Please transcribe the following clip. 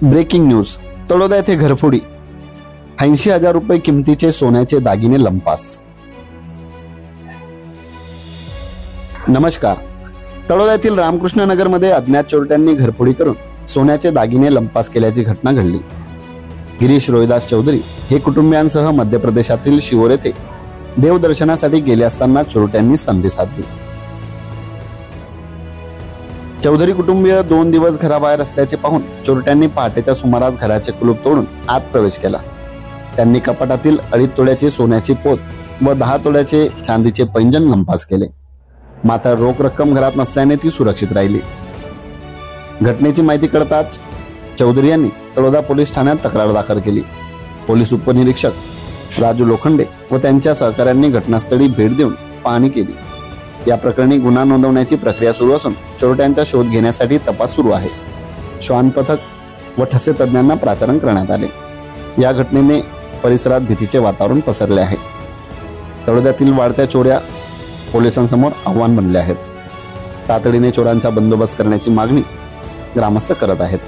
Breaking news. Taloda येथे घरफोडी. 80,000 रुपये किमतीचे सोन्याचे दागिने लंपास. नमस्कार. तळोदा येथील रामकृष्ण नगर मध्ये अज्ञात चोरट्यांनी घरफोडी करून सोन्याचे दागिने लंपास केल्याची घटना घडली. गिरीश रोहिदास चौधरी हे कुटुंबियांसह मध्य प्रदेशातील शिवोर येथे देवदर्शनासाठी गेले असताना चोरट्यांनी संधी साधली. चौधरी कुटुंबीय 2 दिवस घराबाहेर असल्याचे पाहून चोरट्यांनी पहाटेच्या सुमारास घराचे कुलूप तोडून आत प्रवेश केला. त्यांनी कपाटातील 2.5 तोळ्याचे सोन्याचे पोत व 10 तोळ्याचे चांदीचे पैंजण लंपास केले. मात्र रोख रक्कम घरात नसल्याने ती सुरक्षित राहिली. घटनेची माहिती कळताच चौधरी यांनी तळोदा पोलीस ठाण्यात तक्रार दाखल केली. पोलीस उपनिरीक्षक राजू लोखंडे व त्यांच्या सहकाऱ्यांनी घटनास्थळी भेट देऊन पाहणी केली. या प्रकरणी गुन्हा नोंदवण्याची प्रक्रिया सुरू असून चोरट्यांचा शोध घेण्यासाठी तपास सुरू आहे. श्वान पथक व ठसे तज्ञांना प्राचारण करण्यात आले. या घटनेने परिसरात भीतीचे वातावरण पसरले आहे. तळोद्यातील वाढत्या चोऱ्या पोलिसांसमोर आव्हान बनले आहेत. तातडीने चोरांचा बंदोबस्त करण्याची मागणी ग्रामस्थ करत आहेत.